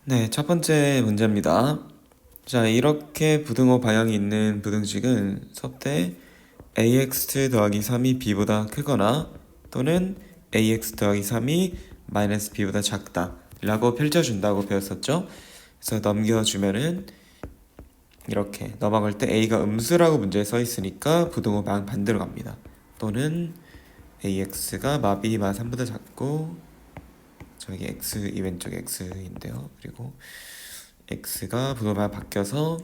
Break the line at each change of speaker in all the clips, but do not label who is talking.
네, 첫 번째 문제입니다. 자, 이렇게 부등호 방향이 있는 부등식은 섭대 ax 더하기 3이 b보다 크거나 또는 ax 더하기 3이 마이너스 b보다 작다 라고 펼쳐준다고 배웠었죠. 그래서 넘겨주면은 이렇게 넘어갈 때 a가 음수라고 문제에 써 있으니까 부등호 방향 반대로 갑니다. 또는 ax가 마비 마 3보다 작고 저기 x 이 왼쪽 x인데요. 그리고 x가 부등호가 바뀌어서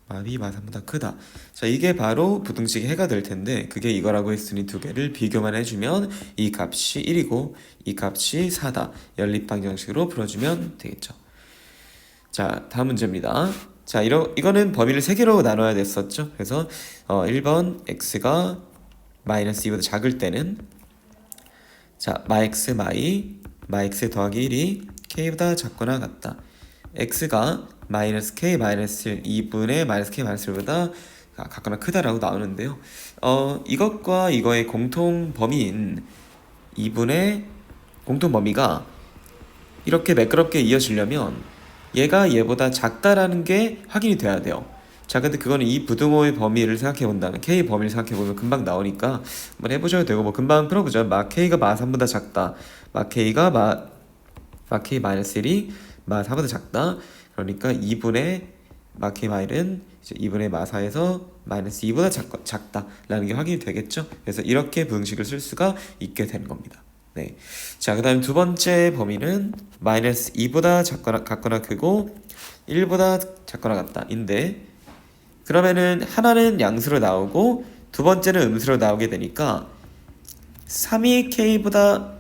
마비 마3보다 크다. 자, 이게 바로 부등식의 해가 될 텐데 그게 이거라고 했으니 두 개를 비교만 해주면 이 값이 1이고 이 값이 4다. 연립방정식으로 풀어주면 되겠죠. 자, 다음 문제입니다. 자, 이거는 범위를 3개로 나눠야 됐었죠. 그래서 1번 x가 마이너스 2보다 작을 때는 자, 마x 마이 마x 더하기 1이 k보다 작거나 같다. x가 마이너스 k 마이너스 1 2분의 마이너스 k 마이너스 1보다 같거나 크다라고 나오는데요. 이것과 이거의 공통 범위인 2분의 공통 범위가 이렇게 매끄럽게 이어지려면 얘가 얘보다 작다라는 게 확인이 돼야 돼요. 자, 근데 그거는 이 부등호의 범위를 생각해 본다면 k 범위를 생각해 보면 금방 나오니까 한번 해보셔도 되고 뭐 금방 풀어보죠. 마 k가 마 3보다 작다. 마 k가 마 k 마이너스 1이 마 4보다 작다. 그러니까 2분의 마 k 마일은 이제 2분의 마 4에서 마이너스 2보다 작다라는 게 확인이 되겠죠. 그래서 이렇게 부등식을 쓸 수가 있게 되는 겁니다. 네. 자, 그 다음 두 번째 범위는 마이너스 2보다 같거나 크고 1보다 작거나 같다인데 그러면은 하나는 양수로 나오고 두 번째는 음수로 나오게 되니까 3이 k보다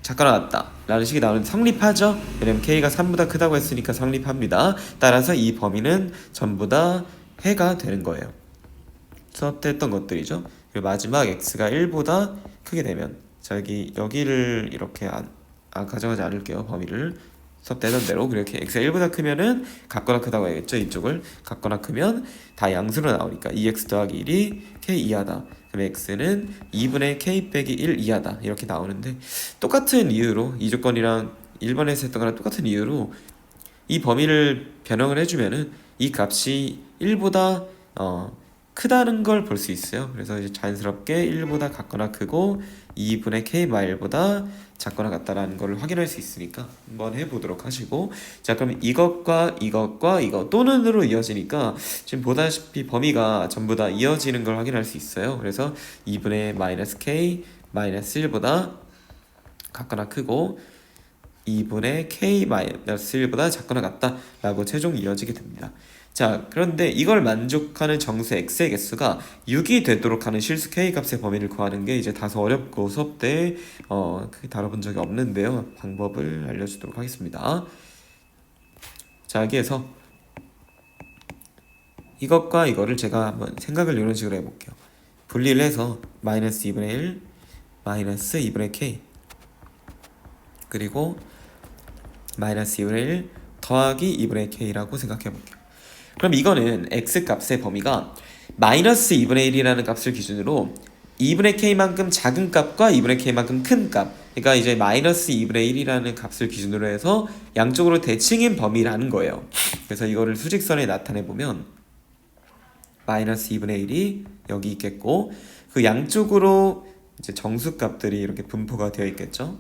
작거나 같다 라는 식이 나오는데 성립하죠. 왜냐면 k가 3보다 크다고 했으니까 성립합니다. 따라서 이 범위는 전부 다 해가 되는 거예요. 수업 때 했던 것들이죠. 그리고 마지막 x가 1보다 크게 되면 자, 여기를 이렇게 가져가지 않을게요. 범위를 수업 때 했던 대로 그렇게 x가 1보다 크면은 같거나 크다고 해야겠죠. 이쪽을 같거나 크면 다 양수로 나오니까 2x 더하기 1이 k 이하다. 그럼 x는 2분의 k 빼기 1 이하다 이렇게 나오는데 똑같은 이유로 이 조건이랑 1번에서 했던 거랑 똑같은 이유로 이 범위를 변형을 해주면은 이 값이 1보다 크다는 걸 볼 수 있어요. 그래서 이제 자연스럽게 1보다 같거나 크고 2분의 k 마일보다 작거나 같다라는 걸 확인할 수 있으니까 한번 해보도록 하시고 자, 그럼 이것과 이것과 이거 또는으로 이어지니까 지금 보다시피 범위가 전부 다 이어지는 걸 확인할 수 있어요. 그래서 2분의 마이너스 k 마이너스 1보다 같거나 크고 2분의 k 마이너스 1보다 작거나 같다 라고 최종 이어지게 됩니다. 자, 그런데 이걸 만족하는 정수 x의 개수가 6이 되도록 하는 실수 k 값의 범위를 구하는 게 이제 다소 어렵고 수업 때 크게 다뤄본 적이 없는데요. 방법을 알려주도록 하겠습니다. 자, 여기에서 이것과 이거를 제가 한번 생각을 이런 식으로 해볼게요. 분리를 해서 마이너스 2분의 1 마이너스 2분의 k 그리고 마이너스 2분의 1 더하기 2분의 k라고 생각해 볼게요. 그럼 이거는 x값의 범위가 마이너스 2분의 1이라는 값을 기준으로 2분의 k만큼 작은 값과 2분의 k만큼 큰 값, 그러니까 이제 마이너스 2분의 1이라는 값을 기준으로 해서 양쪽으로 대칭인 범위라는 거예요. 그래서 이거를 수직선에 나타내 보면 마이너스 2분의 1이 여기 있겠고 그 양쪽으로 이제 정수값들이 이렇게 분포가 되어 있겠죠.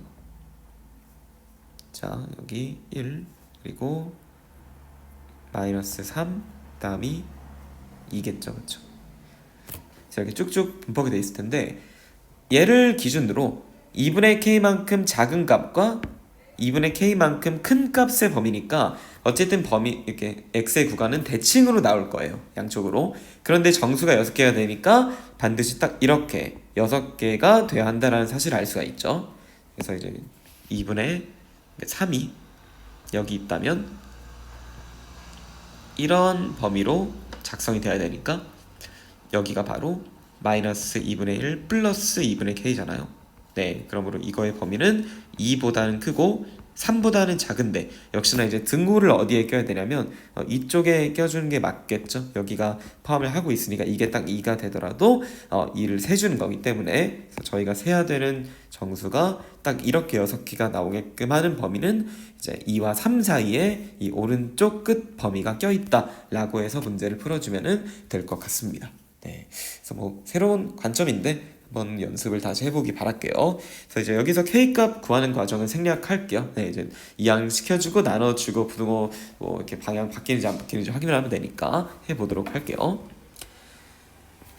자, 여기 1 그리고 마이너스 3 다음이 2겠죠. 그렇죠? 자, 이렇게 쭉쭉 분포가 되어 있을 텐데 얘를 기준으로 2분의 k만큼 작은 값과 2분의 k만큼 큰 값의 범위니까 어쨌든 범위 이렇게 x의 구간은 대칭으로 나올 거예요. 양쪽으로. 그런데 정수가 6개가 되니까 반드시 딱 이렇게 6개가 돼야 한다라는 사실을 알 수가 있죠. 그래서 이제 2분의 3이 여기 있다면 이런 범위로 작성이 돼야 되니까 여기가 바로 마이너스 2분의 1 플러스 2분의 k잖아요. 네, 그러므로 이거의 범위는 2보다는 크고 3보다는 작은데 역시나 이제 등호를 어디에 껴야 되냐면 이쪽에 껴주는 게 맞겠죠. 여기가 포함을 하고 있으니까 이게 딱 2가 되더라도 2를 세주는 거기 때문에 저희가 세야 되는 정수가 딱 이렇게 6개가 나오게끔 하는 범위는 이제 2와 3 사이에 이 오른쪽 끝 범위가 껴있다 라고 해서 문제를 풀어주면 될 것 같습니다. 네, 그래서 뭐 새로운 관점인데 한번 연습을 다시 해보기 바랄게요. 그래서 이제 여기서 K값 구하는 과정을 생략할게요. 네, 이제 이항 시켜주고 나눠주고 부등호 뭐 이렇게 방향 바뀌는지 안 바뀌는지 확인을 하면 되니까 해보도록 할게요.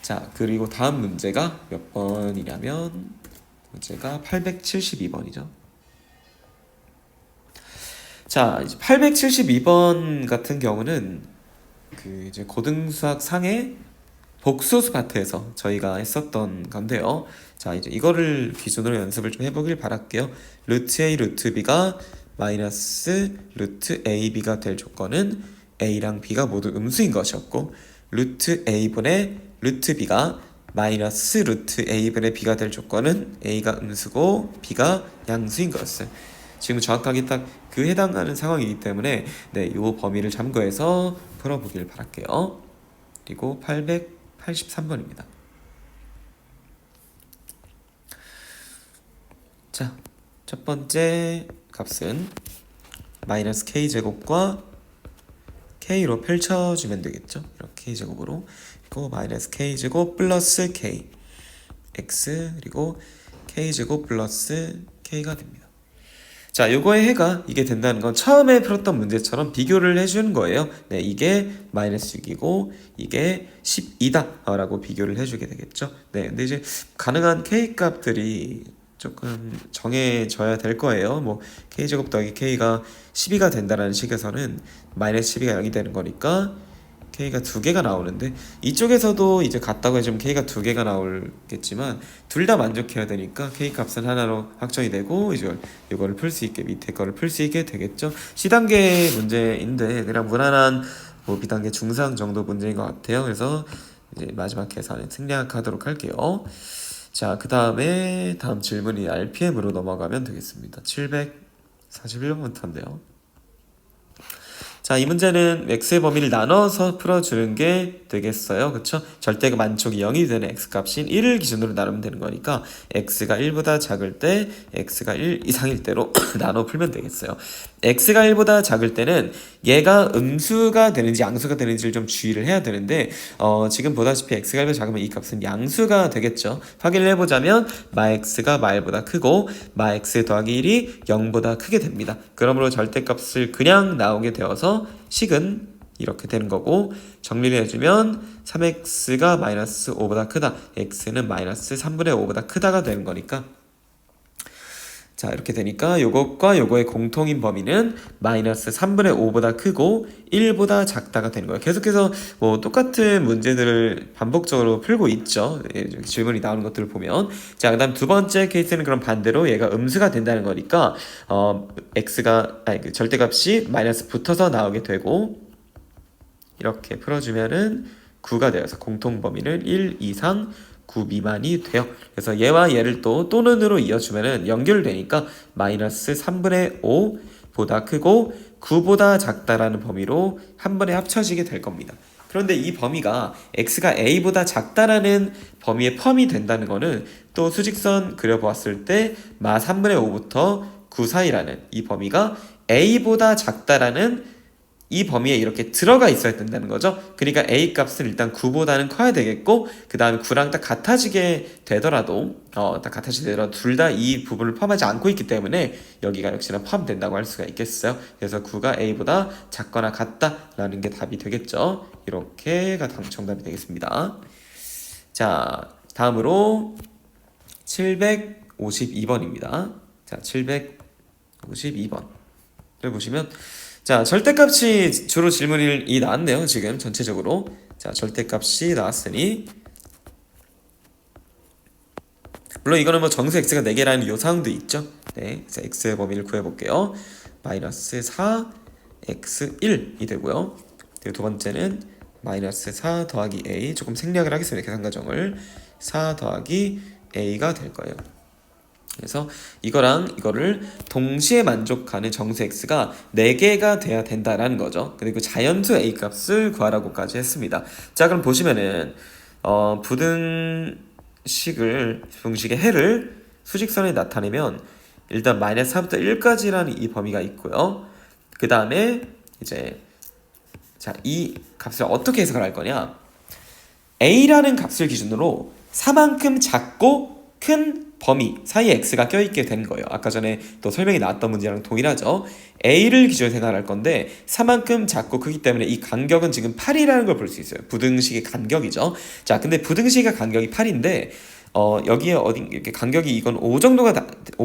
자, 그리고 다음 문제가 몇 번이냐면 문제가 872번이죠. 자, 이제 872번 같은 경우는 그 이제 고등수학 상의 복소수 파트에서 저희가 했었던 건데요. 자, 이제 이거를 기준으로 연습을 좀 해보길 바랄게요. 루트 A, 루트 B가 마이너스 루트 AB가 될 조건은 A랑 B가 모두 음수인 것이었고, 루트 A분의 루트 B가 마이너스 루트 A분의 B가 될 조건은 A가 음수고 B가 양수인 것을 지금 정확하게 딱 그 해당하는 상황이기 때문에 네, 이 범위를 참고해서 풀어보길 바랄게요. 그리고 883번입니다. 자, 첫 번째 값은 마이너스 k제곱과 k로 펼쳐주면 되겠죠. 이렇게 k제곱으로. 그리고 마이너스 k제곱 플러스 k x 그리고 k제곱 플러스 k가 됩니다. 자, 요거의 해가 이게 된다는 건 처음에 풀었던 문제처럼 비교를 해주는 거예요. 네, 이게 마이너스 6이고 이게 12다 라고 비교를 해주게 되겠죠. 네, 근데 이제 가능한 k값들이 조금 정해져야 될 거예요. 뭐 k제곱 더하기 k가 12가 된다는 식에서는 마이너스 12가 0이 되는 거니까 K가 2개가 나오는데 이쪽에서도 이제 같다고 해주면 K가 2개가 나오겠지만 둘 다 만족해야 되니까 K 값은 하나로 확정이 되고 이거를 풀 수 있게 밑에 거를 풀 수 있게 되겠죠. C단계 문제인데 그냥 무난한 뭐 B단계 중상 정도 문제인 것 같아요. 그래서 이제 마지막 계산은 생략하도록 할게요. 자, 그 다음에 다음 질문이 RPM으로 넘어가면 되겠습니다. 741번부터인데요. 자, 이 문제는 x의 범위를 나눠서 풀어주는 게 되겠어요. 그쵸? 절대가 만족이 0이 되는 x값인 1을 기준으로 나누면 되는 거니까 x가 1보다 작을 때 x가 1 이상일 때로 나눠 풀면 되겠어요. x가 1보다 작을 때는 얘가 음수가 되는지 양수가 되는지를 좀 주의를 해야 되는데 지금 보다시피 x가 1보다 작으면 이 값은 양수가 되겠죠. 확인을 해보자면 마x가 마일보다 크고 마x 더하기 1이 0보다 크게 됩니다. 그러므로 절대값을 그냥 나오게 되어서 식은 이렇게 되는 거고 정리를 해주면 3x가 마이너스 5보다 크다 x는 마이너스 3분의 5보다 크다가 되는 거니까 자, 이렇게 되니까 요것과 요거의 공통인 범위는 마이너스 3분의 5보다 크고 1보다 작다가 되는 거예요. 계속해서 뭐 똑같은 문제들을 반복적으로 풀고 있죠. 질문이 나오는 것들을 보면. 자, 그 다음 두 번째 케이스는 그럼 반대로 얘가 음수가 된다는 거니까 그 절대값이 마이너스 붙어서 나오게 되고 이렇게 풀어주면은 9가 되어서 공통 범위는 1 이상 9 미만이 돼요. 그래서 얘와 얘를 또는으로 이어주면은 연결되니까 마이너스 3분의 5보다 크고 9보다 작다라는 범위로 한 번에 합쳐지게 될 겁니다. 그런데 이 범위가 x가 a보다 작다라는 범위에 포함이 된다는 거는 또 수직선 그려보았을 때 마 3분의 5부터 9 사이라는 이 범위가 a보다 작다라는 이 범위에 이렇게 들어가 있어야 된다는 거죠. 그러니까 A 값은 일단 9보다는 커야 되겠고 그 다음에 9랑 딱 같아지게 되더라도 둘 다 이 부분을 포함하지 않고 있기 때문에 여기가 역시나 포함된다고 할 수가 있겠어요. 그래서 9가 A보다 작거나 같다라는 게 답이 되겠죠. 이렇게가 정답이 되겠습니다. 자, 다음으로 752번입니다. 자, 752번을 보시면 자, 절대값이 주로 질문이 나왔네요. 지금 전체적으로. 자, 절대값이 나왔으니 물론 이거는 뭐 정수 x가 4개라는 요상도 있죠. 네, 그래서 x의 범위를 구해볼게요. 마이너스 4 x1이 되고요. 그리고 두 번째는 마이너스 4 더하기 a 조금 생략을 하겠습니다. 계산 과정을 4 더하기 a가 될 거예요. 그래서 이거랑 이거를 동시에 만족하는 정수 x가 4개가 돼야 된다라는 거죠. 그리고 자연수 a 값을 구하라고까지 했습니다. 자, 그럼 보시면은 부등식의 해를 수직선에 나타내면 일단 마이너스 4부터 1까지라는 이 범위가 있고요. 그 다음에 이제 자, 이 값을 어떻게 해석을 할 거냐? a라는 값을 기준으로 4만큼 작고 큰 범위 사이에 x가 껴있게 되는 거예요. 아까 전에 또 설명이 나왔던 문제랑 동일하죠. a를 기준으로 생각할 건데 4만큼 작고 크기 때문에 이 간격은 지금 8이라는 걸 볼 수 있어요. 부등식의 간격이죠. 자, 근데 부등식의 간격이 8인데 여기에 이렇게 간격이 이건 5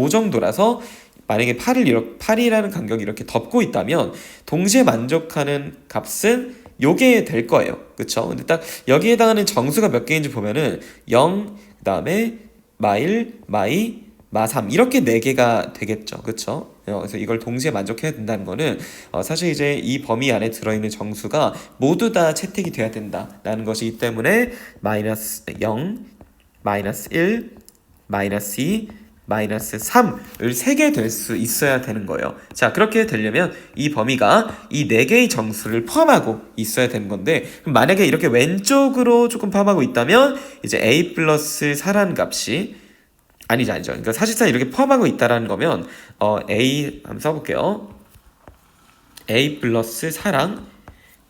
정도라서 만약에 8이라는 간격이 이렇게 덮고 있다면 동시에 만족하는 값은 요게 될 거예요. 그쵸? 근데 딱 여기에 해당하는 정수가 몇 개인지 보면은 0, 그 다음에 마1, 마2, 마3 이렇게 4개가 되겠죠. 그쵸? 그래서 이걸 동시에 만족해야 된다는 거는 사실 이제 이 범위 안에 들어있는 정수가 모두 다 채택이 돼야 된다라는 것이기 때문에 마이너스 0, 마이너스 1, 마이너스 2, 마이너스 3을 3개 될 수 있어야 되는 거예요. 자, 그렇게 되려면 이 범위가 이 4개의 정수를 포함하고 있어야 되는 건데, 그럼 만약에 이렇게 왼쪽으로 조금 포함하고 있다면 이제 a 플러스 4라는 값이 아니죠. 그러니까 사실상 이렇게 포함하고 있다라는 거면 a 한번 써볼게요. a 플러스 4랑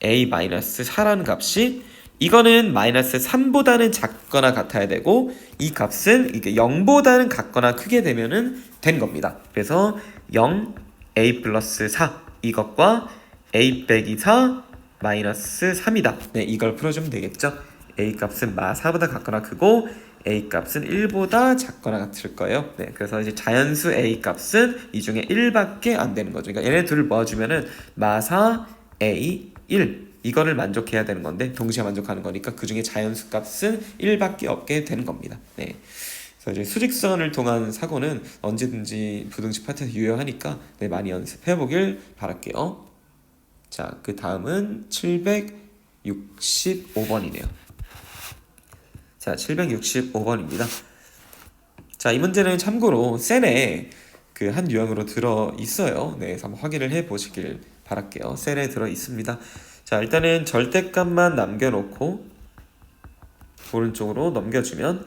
a 마이너스 4라는 값이 이거는 마이너스 3보다는 작거나 같아야 되고 이 값은 이게 0보다는 같거나 크게 되면은 된 겁니다. 그래서 0, a 플러스 4 이것과 a 빼기 4 마이너스 3이다. 네, 이걸 풀어주면 되겠죠. a 값은 마 4보다 같거나 크고 a 값은 1보다 작거나 같을 거예요. 네, 그래서 이제 자연수 a 값은 이 중에 1밖에 안 되는 거죠. 그러니까 얘네 둘을 모아주면은 마 4, a, 1 이거를 만족해야 되는 건데 동시에 만족하는 거니까 그 중에 자연수 값은 1밖에 없게 되는 겁니다. 네. 그래서 이제 수직선을 통한 사고는 언제든지 부등식 파트에서 유효하니까 네, 많이 연습해 보길 바랄게요. 자, 그 다음은 765번이네요. 자, 765번입니다. 자, 이 문제는 참고로 셀에 그 한 유형으로 들어 있어요. 네, 그래서 한번 확인을 해 보시길 바랄게요. 셀에 들어 있습니다. 자, 일단은 절대값만 남겨놓고 오른쪽으로 넘겨주면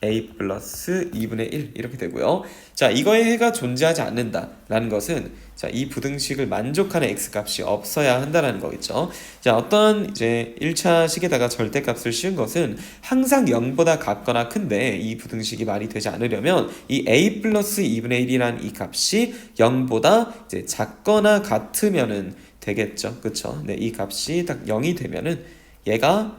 a 플러스 2분의 1 이렇게 되고요. 자, 이거의 해가 존재하지 않는다라는 것은 자, 이 부등식을 만족하는 x값이 없어야 한다라는 거겠죠. 자, 어떤 이제 1차 식에다가 절대값을 씌운 것은 항상 0보다 같거나 큰데 이 부등식이 말이 되지 않으려면 이 a 플러스 2분의 1이라는 이 값이 0보다 이제 작거나 같으면은 되겠죠. 그쵸? 네, 이 값이 딱 0이 되면은 얘가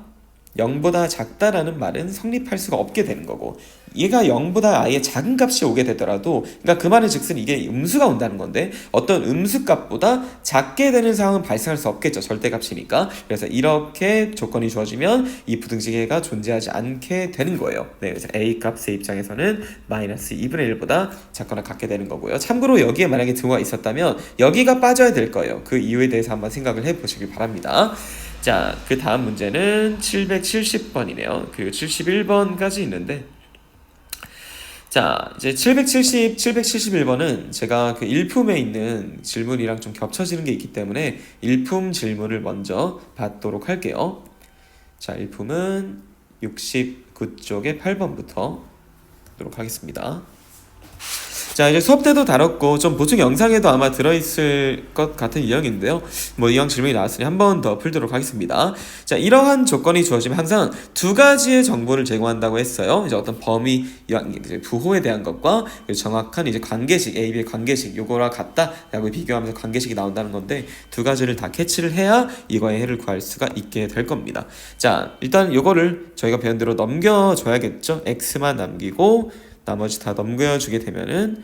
0보다 작다라는 말은 성립할 수가 없게 되는 거고 얘가 0보다 아예 작은 값이 오게 되더라도 그러니까 그 말은 즉슨 이게 음수가 온다는 건데 어떤 음수값보다 작게 되는 상황은 발생할 수 없겠죠. 절대값이니까. 그래서 이렇게 조건이 주어지면 이 부등식의 가 존재하지 않게 되는 거예요. 네, 그래서 a 값의 입장에서는 마이너스 2분의 1보다 작거나 같게 되는 거고요. 참고로 여기에 만약에 등호가 있었다면 여기가 빠져야 될 거예요. 그 이유에 대해서 한번 생각을 해보시길 바랍니다. 자, 그 다음 문제는 770번이네요. 그리고 71번까지 있는데 자, 이제 771번은 제가 그 일품에 있는 질문이랑 좀 겹쳐지는 게 있기 때문에 일품 질문을 먼저 받도록 할게요. 자, 일품은 69쪽의 8번부터 보도록 하겠습니다. 자, 이제 수업 때도 다뤘고 좀 보충 영상에도 아마 들어있을 것 같은 유형인데요. 뭐 이왕 질문이 나왔으니 한 번 더 풀도록 하겠습니다. 자, 이러한 조건이 주어지면 항상 두 가지의 정보를 제공한다고 했어요. 이제 어떤 범위, 부호에 대한 것과 정확한 이제 관계식, A, B의 관계식, 요거랑 같다라고 비교하면서 관계식이 나온다는 건데 두 가지를 다 캐치를 해야 이거의 해를 구할 수가 있게 될 겁니다. 자, 일단 요거를 저희가 배운 대로 넘겨줘야겠죠. X만 남기고 나머지 다 넘겨주게 되면은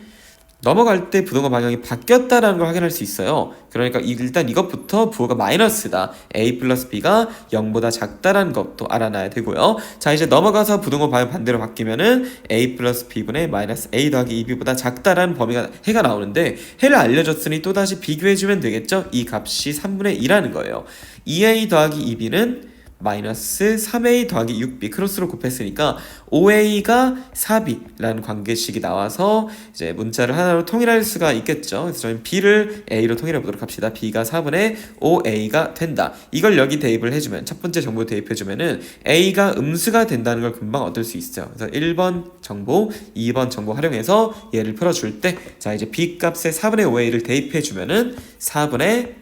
넘어갈 때 부등호 방향이 바뀌었다라는 걸 확인할 수 있어요. 그러니까 일단 이것부터 부호가 마이너스다. a 플러스 b가 0보다 작다라는 것도 알아놔야 되고요. 자, 이제 넘어가서 부등호 방향 반대로 바뀌면은 a 플러스 b분의 마이너스 a 더하기 2b보다 작다라는 범위가 해가 나오는데 해를 알려줬으니 또다시 비교해주면 되겠죠. 이 값이 3분의 2라는 거예요. 2a 더하기 2b는 마이너스 3a 더하기 6b 크로스로 곱했으니까 5a가 4b라는 관계식이 나와서 이제 문자를 하나로 통일할 수가 있겠죠. 그래서 저희는 b를 a로 통일해 보도록 합시다. b가 4분의 5a가 된다. 이걸 여기 대입을 해주면, 첫 번째 정보 대입해주면은 a가 음수가 된다는 걸 금방 얻을 수 있어요. 그래서 1번 정보, 2번 정보 활용해서 얘를 풀어줄 때, 자 이제 b 값에 4분의 5a를 대입해주면은 4분의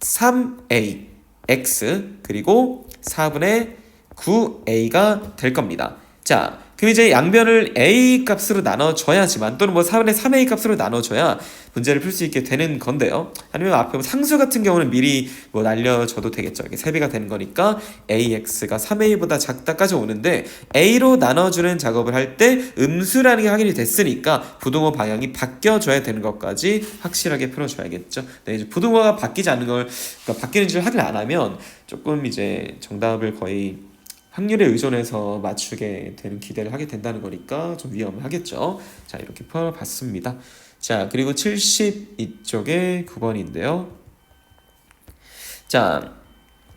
3a x 그리고 4분의 9a가 될 겁니다. 자, 그럼 이제 양변을 a 값으로 나눠줘야지만, 또는 뭐 4분의 3a 값으로 나눠줘야 문제를 풀 수 있게 되는 건데요. 아니면 앞에 상수 같은 경우는 미리 뭐 날려줘도 되겠죠. 이게 3배가 되는 거니까 ax가 3a보다 작다까지 오는데, a로 나눠주는 작업을 할 때 음수라는 게 확인이 됐으니까 부등호 방향이 바뀌어줘야 되는 것까지 확실하게 풀어줘야겠죠. 네, 이제 부등호가 바뀌지 않는 걸, 그러니까 바뀌는지를 확인 안 하면 조금 이제 정답을 거의 확률에 의존해서 맞추게 되는 기대를 하게 된다는 거니까 좀 위험하겠죠. 자, 이렇게 풀어봤습니다. 자, 그리고 72쪽에 9번인데요. 자,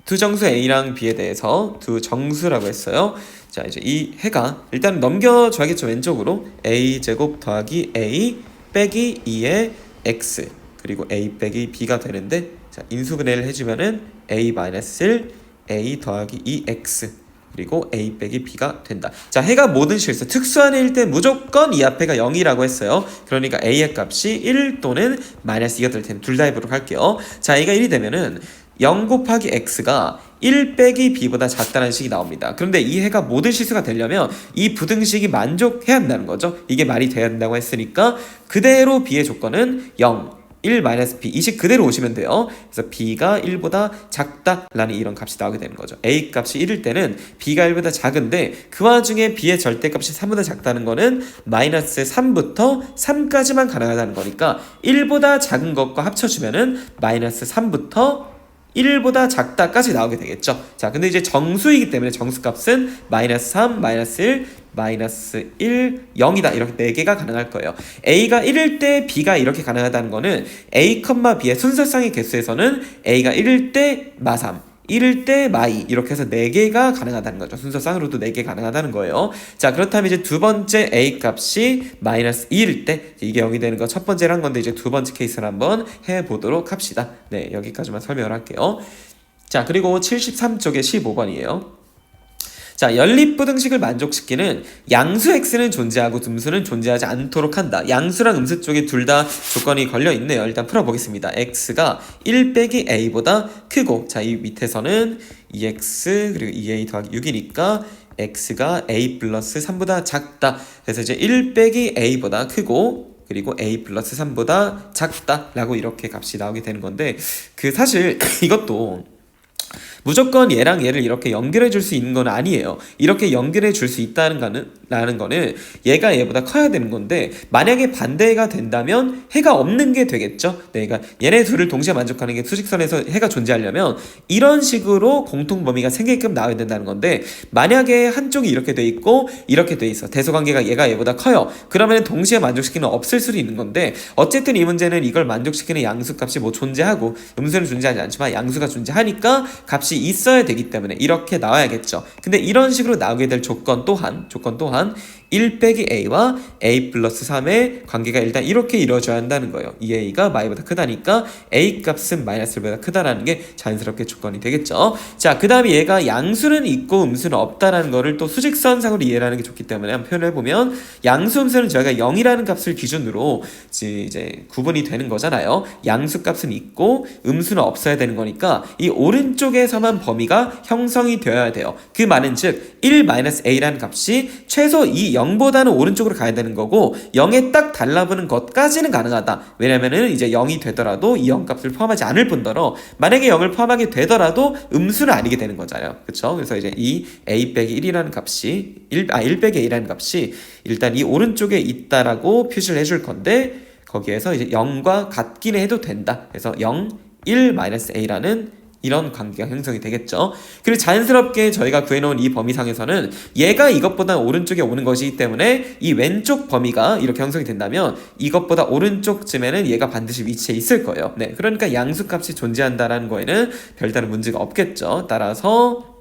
두 정수 A랑 B에 대해서 두 정수라고 했어요. 자, 이제 이 해가 일단 넘겨줘야겠죠. 왼쪽으로 A제곱 더하기 A 빼기 2의 X 그리고 A 빼기 B가 되는데, 자, 인수분해를 해주면은 A-1 A 더하기 2X 그리고 a 빼기 b가 된다. 자, 해가 모든 실수 특수한 해일 때 무조건 이 앞에가 0이라고 했어요. 그러니까 a의 값이 1 또는 마이너스 2가 될 텐데 둘 다 해보도록 할게요. 자, a가 1이 되면은 0 곱하기 x가 1 빼기 b보다 작다는 식이 나옵니다. 그런데 이 해가 모든 실수가 되려면 이 부등식이 만족해야 한다는 거죠. 이게 말이 돼야 한다고 했으니까 그대로 b의 조건은 0 1-b 이 식 그대로 오시면 돼요. 그래서 b가 1보다 작다라는 이런 값이 나오게 되는 거죠. a 값이 1일 때는 b가 1보다 작은데 그 와중에 b의 절대값이 3보다 작다는 거는 마이너스 3부터 3까지만 가능하다는 거니까 1보다 작은 것과 합쳐주면은 마이너스 3부터 1보다 작다까지 나오게 되겠죠. 자, 근데 이제 정수이기 때문에 정수값은 마이너스 3, 마이너스 1, 마이너스 1, 0이다. 이렇게 4개가 가능할 거예요. A가 1일 때 B가 이렇게 가능하다는 거는 A, B의 순서상의 개수에서는 A가 1일 때 마3, 1일 때 마2 이렇게 해서 4개가 가능하다는 거죠. 순서상으로도 4개 가능하다는 거예요. 자, 그렇다면 이제 두 번째 A 값이 마이너스 2일 때 이게 0이 되는 거 첫 번째로 한 건데, 이제 두 번째 케이스를 한번 해보도록 합시다. 네, 여기까지만 설명을 할게요. 자, 그리고 73쪽에 15번이에요. 자, 연립부등식을 만족시키는 양수 x는 존재하고 음수는 존재하지 않도록 한다. 양수랑 음수 쪽에 둘 다 조건이 걸려 있네요. 일단 풀어보겠습니다. x가 1 빼기 a보다 크고, 자, 이 밑에서는 2x 그리고 2a 더하기 6이니까 x가 a 플러스 3보다 작다. 그래서 이제 1 빼기 a보다 크고 그리고 a 플러스 3보다 작다라고 이렇게 값이 나오게 되는 건데, 그 사실 이것도 무조건 얘랑 얘를 이렇게 연결해 줄 수 있는 건 아니에요. 이렇게 연결해 줄 수 있다는 거는 얘가 얘보다 커야 되는 건데, 만약에 반대가 된다면 해가 없는 게 되겠죠. 네, 그러니까 얘네 둘을 동시에 만족하는 게 수직선에서 해가 존재하려면 이런 식으로 공통 범위가 생기게끔 나와야 된다는 건데, 만약에 한쪽이 이렇게 돼 있고 이렇게 돼 있어. 대소관계가 얘가 얘보다 커요. 그러면 동시에 만족시키는 없을 수도 있는 건데, 어쨌든 이 문제는 이걸 만족시키는 양수값이 뭐 존재하고 음수는 존재하지 않지만 양수가 존재하니까 값이 있어야 되기 때문에 이렇게 나와야겠죠. 근데 이런 식으로 나오게 될 조건 또한 1 빼기 a와 a 플러스 3의 관계가 일단 이렇게 이루어져야 한다는 거예요. 이 a가 마이보다 크다니까 a 값은 마이너스 1보다 크다라는 게 자연스럽게 조건이 되겠죠. 자, 그 다음에 얘가 양수는 있고 음수는 없다라는 거를 또 수직선상으로 이해를 하는 게 좋기 때문에 한번 표현을 해보면, 양수 음수는 저희가 0이라는 값을 기준으로 이제 구분이 되는 거잖아요. 양수 값은 있고 음수는 없어야 되는 거니까 이 오른쪽에서만 범위가 형성이 되어야 돼요. 그 말은 즉 1-a라는 값이 최소 이 0보다는 오른쪽으로 가야 되는 거고, 0에 딱 달라붙는 것까지는 가능하다. 왜냐면은 이제 0이 되더라도 이 0값을 포함하지 않을 뿐더러 만약에 0을 포함하게 되더라도 음수는 아니게 되는 거잖아요. 그쵸? 그래서 이제 이 a 빼기 1이라는 값이 1 빼기 a라는 값이 일단 이 오른쪽에 있다라고 표시를 해줄 건데, 거기에서 이제 0과 같기는 해도 된다. 그래서 0, 1-a라는 이런 관계가 형성이 되겠죠. 그리고 자연스럽게 저희가 구해놓은 이 범위상에서는 얘가 이것보다 오른쪽에 오는 것이기 때문에 이 왼쪽 범위가 이렇게 형성이 된다면 이것보다 오른쪽쯤에는 얘가 반드시 위치해 있을 거예요. 네, 그러니까 양수값이 존재한다라는 거에는 별다른 문제가 없겠죠. 따라서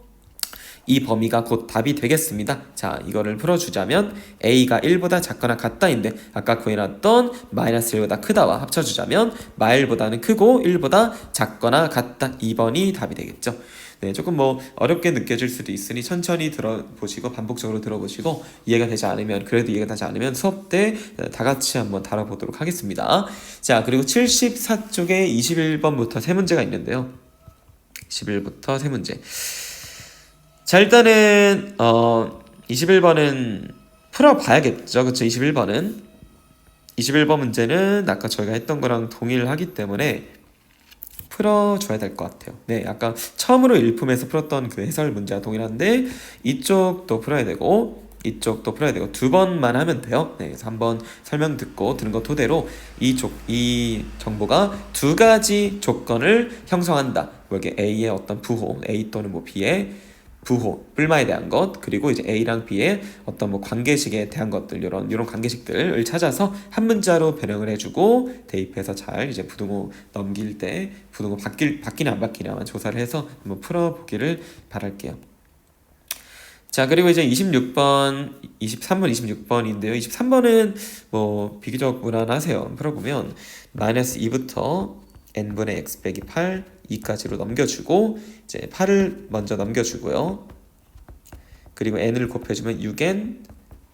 이 범위가 곧 답이 되겠습니다. 자, 이거를 풀어주자면 a가 1보다 작거나 같다인데 아까 구해놨던 마이너스 1보다 크다와 합쳐주자면 마일보다는 크고 1보다 작거나 같다. 2번이 답이 되겠죠. 네, 조금 뭐 어렵게 느껴질 수도 있으니 천천히 들어보시고 반복적으로 들어보시고 이해가 되지 않으면 그래도 이해가 되지 않으면 수업 때 다 같이 한번 다뤄보도록 하겠습니다. 자, 그리고 74쪽에 21번부터 세 문제가 있는데요. 21부터 세 문제. 자, 일단은 21번은 풀어봐야겠죠. 그쵸? 21번 문제는 아까 저희가 했던 거랑 동일하기 때문에 풀어줘야 될 것 같아요. 네, 아까 처음으로 일품에서 풀었던 그 해설 문제와 동일한데 이쪽도 풀어야 되고 이쪽도 풀어야 되고 두 번만 하면 돼요. 네, 그래서 한번 설명 듣고 들은 거 토대로 이 정보가 두 가지 조건을 형성한다. 뭐 이게 A의 어떤 부호, A 또는 뭐 B의 부호, 뿔마에 대한 것, 그리고 이제 A랑 B의 어떤 뭐 관계식에 대한 것들, 이런 관계식들을 찾아서 한 문자로 변형을 해주고 대입해서 잘 이제 부등호 넘길 때 부등호 바뀌냐 안 바뀌냐만 조사를 해서 한번 풀어보기를 바랄게요. 자, 그리고 이제 23번, 26번인데요. 23번은 뭐 비교적 무난하세요. 풀어보면 마이너스 2부터 n분의 x 빼기 8, 2까지로 넘겨주고 이제 8을 먼저 넘겨주고요. 그리고 n을 곱해주면 6n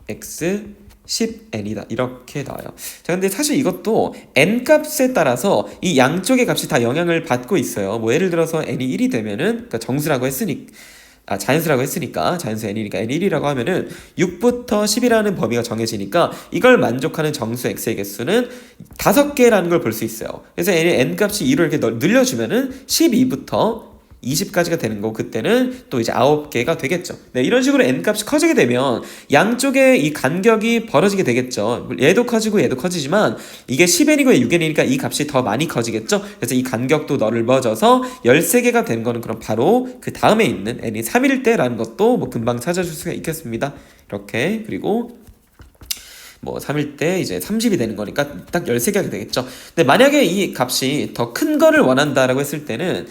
x 10n이다 이렇게 나와요. 자, 근데 사실 이것도 n 값에 따라서 이 양쪽의 값이 다 영향을 받고 있어요. 뭐 예를 들어서 n이 1이 되면은 그러니까 정수라고 했으니까 자연수라고 했으니까 자연수 n이니까 n1이라고 하면은 6부터 10이라는 범위가 정해지니까 이걸 만족하는 정수 x의 개수는 5개라는 걸 볼 수 있어요. 그래서 n 값이 2로 이렇게 늘려주면은 12부터 20까지가 되는 거고 그때는 또 이제 9개가 되겠죠. 네, 이런 식으로 n 값이 커지게 되면 양쪽의 이 간격이 벌어지게 되겠죠. 얘도 커지고 얘도 커지지만 이게 10n이고 6n이니까 이 값이 더 많이 커지겠죠. 그래서 이 간격도 넓어져서 13개가 되는 거는 그럼 바로 그 다음에 있는 n이 3일 때라는 것도 뭐 금방 찾아줄 수가 있겠습니다. 이렇게 그리고 뭐 3일 때 이제 30이 되는 거니까 딱 13개가 되겠죠. 근데 만약에 이 값이 더 큰 거를 원한다라고 했을 때는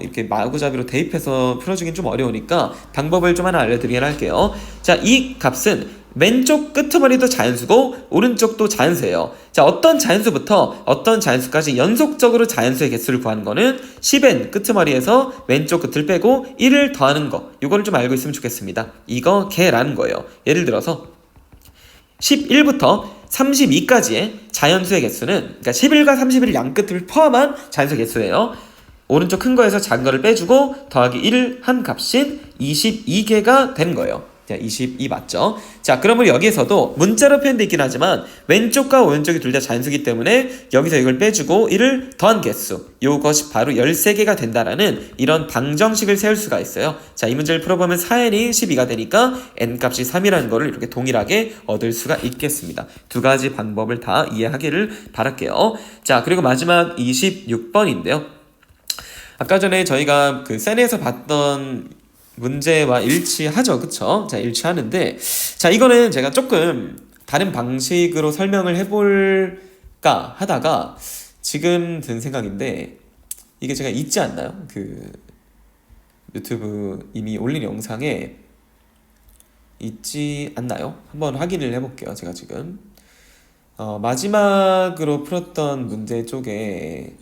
이렇게 마구잡이로 대입해서 풀어주긴 좀 어려우니까 방법을 좀 하나 알려드리긴 할게요. 자, 이 값은 왼쪽 끄트머리도 자연수고 오른쪽도 자연수예요. 자, 어떤 자연수부터 어떤 자연수까지 연속적으로 자연수의 개수를 구하는 거는 10n 끄트머리에서 왼쪽 끝을 빼고 1을 더하는 거, 이거를 좀 알고 있으면 좋겠습니다. 이거 개라는 거예요. 예를 들어서 11부터 32까지의 자연수의 개수는 그러니까 11과 31을 양끝을 포함한 자연수 개수예요. 오른쪽 큰 거에서 작은 거를 빼주고 더하기 1을 한 값인 22개가 되는 거예요. 자, 22 맞죠? 자, 그러면 여기에서도 문자로 표현되어 있긴 하지만 왼쪽과 오른쪽이 둘 다 자연수기 때문에 여기서 이걸 빼주고 1을 더한 개수, 이것이 바로 13개가 된다라는 이런 방정식을 세울 수가 있어요. 자, 이 문제를 풀어보면 4n이 12가 되니까 n값이 3이라는 거를 이렇게 동일하게 얻을 수가 있겠습니다. 두 가지 방법을 다 이해하기를 바랄게요. 자, 그리고 마지막 26번인데요. 아까 전에 저희가 그 센에서 봤던 문제와 일치하죠. 그쵸? 자, 일치하는데 자, 이거는 제가 조금 다른 방식으로 설명을 해볼까 하다가 지금 든 생각인데 이게 제가 있지 않나요? 그 유튜브 이미 올린 영상에 있지 않나요? 한번 확인을 해볼게요. 제가 지금 마지막으로 풀었던 문제 쪽에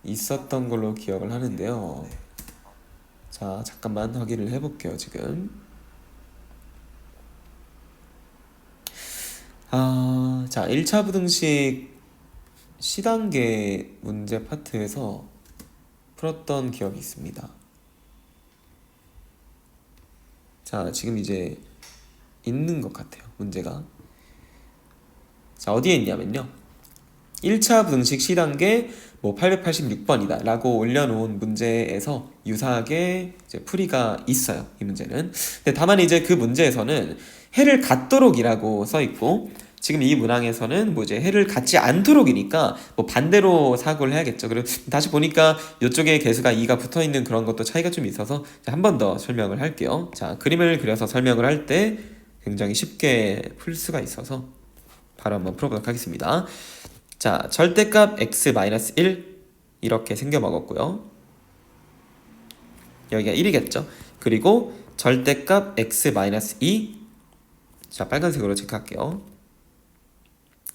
있었던 걸로 기억을 하는데요. 자, 잠깐만 확인을 해볼게요. 지금 자, 1차 부등식 C단계 문제 파트에서 풀었던 기억이 있습니다. 자, 지금 이제 있는 것 같아요. 문제가. 자, 어디에 있냐면요. 1차 부등식 C단계 뭐 886번이다 라고 올려놓은 문제에서 유사하게 이제 풀이가 있어요. 이 문제는. 근데 다만 이제 그 문제에서는 해를 갖도록 이라고 써있고 지금 이 문항에서는 뭐 이제 해를 갖지 않도록이니까 뭐 반대로 사고를 해야겠죠. 그리고 다시 보니까 이쪽에 개수가 2가 붙어있는 그런 것도 차이가 좀 있어서 한 번 더 설명을 할게요. 자, 그림을 그려서 설명을 할 때 굉장히 쉽게 풀 수가 있어서 바로 한번 풀어보도록 하겠습니다. 자, 절대값 x-1 이렇게 생겨 먹었고요. 여기가 1이겠죠. 그리고 절대값 x-2. 자, 빨간색으로 체크할게요.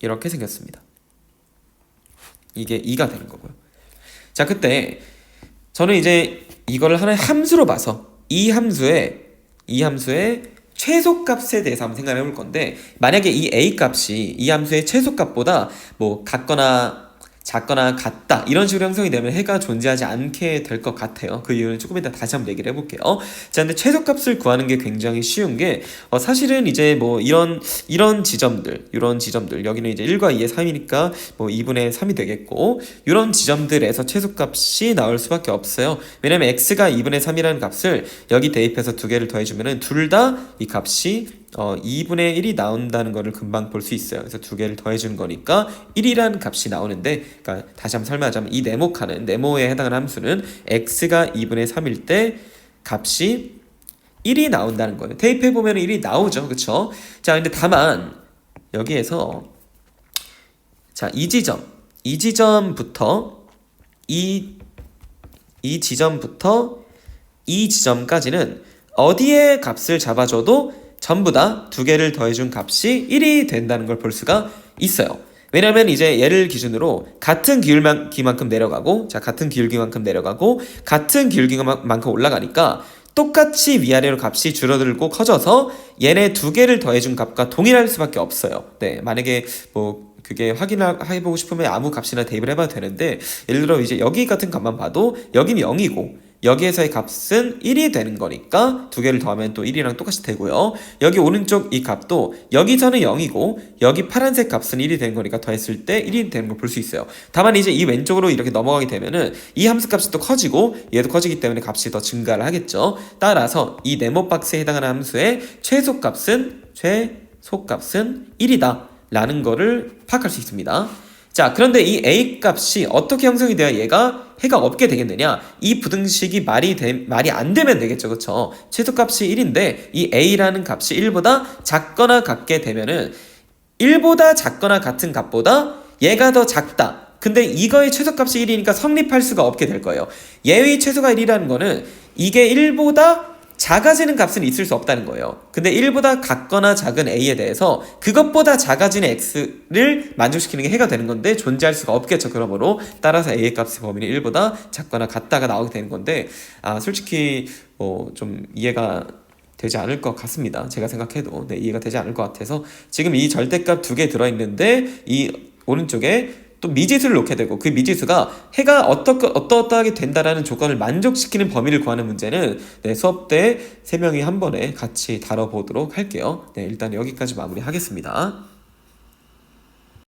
이렇게 생겼습니다. 이게 2가 되는 거고요. 자, 그때 저는 이제 이거를 하나의 함수로 봐서 이 함수의 최소값에 대해서 한번 생각해 볼 건데, 만약에 이 a 값이 이 함수의 최소값보다 뭐 같거나 작거나 같다 이런 식으로 형성이 되면 해가 존재하지 않게 될 것 같아요. 그 이유는 조금 이따 다시 한번 얘기를 해볼게요. 자, 근데 최소값을 구하는 게 굉장히 쉬운 게 사실은 이제 뭐 이런 지점들 여기는 이제 1과 2의 3이니까 뭐 2분의 3이 되겠고, 이런 지점들에서 최소값이 나올 수밖에 없어요. 왜냐면 x가 2분의 3이라는 값을 여기 대입해서 두 개를 더해주면은 둘 다 이 값이 2분의 1이 나온다는 거를 금방 볼 수 있어요. 그래서 두 개를 더해주는 거니까 1이라는 값이 나오는데, 그러니까 다시 한번 설명하자면 이 네모에 해당하는 함수는 x가 2분의 3일 때 값이 1이 나온다는 거예요. 대입해보면 1이 나오죠. 그쵸? 자, 근데 다만 여기에서 자, 이 지점부터 이 지점까지는 어디에 값을 잡아줘도 전부 다 두 개를 더해준 값이 1이 된다는 걸 볼 수가 있어요. 왜냐면 이제 얘를 기준으로 같은 기울기만큼 내려가고, 자, 같은 기울기만큼 올라가니까 똑같이 위아래로 값이 줄어들고 커져서 얘네 두 개를 더해준 값과 동일할 수밖에 없어요. 네, 만약에 뭐 그게 확인해보고 싶으면 아무 값이나 대입을 해봐도 되는데, 예를 들어 이제 여기 같은 값만 봐도 여기는 0이고 여기에서의 값은 1이 되는 거니까 두 개를 더하면 또 1이랑 똑같이 되고요. 여기 오른쪽 이 값도 여기서는 0이고 여기 파란색 값은 1이 되는 거니까 더했을 때 1이 되는 걸 볼 수 있어요. 다만 이제 이 왼쪽으로 이렇게 넘어가게 되면은 이 함수 값이 또 커지고 얘도 커지기 때문에 값이 더 증가를 하겠죠. 따라서 이 네모 박스에 해당하는 함수의 최소값은 1이다 라는 거를 파악할 수 있습니다. 자, 그런데 이 a 값이 어떻게 형성이 되어 얘가 해가 없게 되겠느냐? 이 부등식이 말이 안 되면 되겠죠. 그쵸? 최소값이 1인데 이 a라는 값이 1보다 작거나 같게 되면은 1보다 작거나 같은 값보다 얘가 더 작다. 근데 이거의 최소값이 1이니까 성립할 수가 없게 될 거예요. 얘의 최소가 1이라는 거는 이게 1보다 작아지는 값은 있을 수 없다는 거예요. 근데 1보다 같거나 작은 a에 대해서 그것보다 작아지는 x를 만족시키는 게 해가 되는 건데 존재할 수가 없겠죠. 그러므로 따라서 a의 값의 범위는 1보다 작거나 같다가 나오게 되는 건데, 솔직히 좀 이해가 되지 않을 것 같습니다. 제가 생각해도 이해가 되지 않을 것 같아서 지금 이 절대값 두 개 들어있는데 이 오른쪽에 또 미지수를 놓게 되고, 그 미지수가 해가 어떠하게 된다라는 조건을 만족시키는 범위를 구하는 문제는 수업 때 3명이 한 번에 같이 다뤄보도록 할게요. 일단 여기까지 마무리하겠습니다.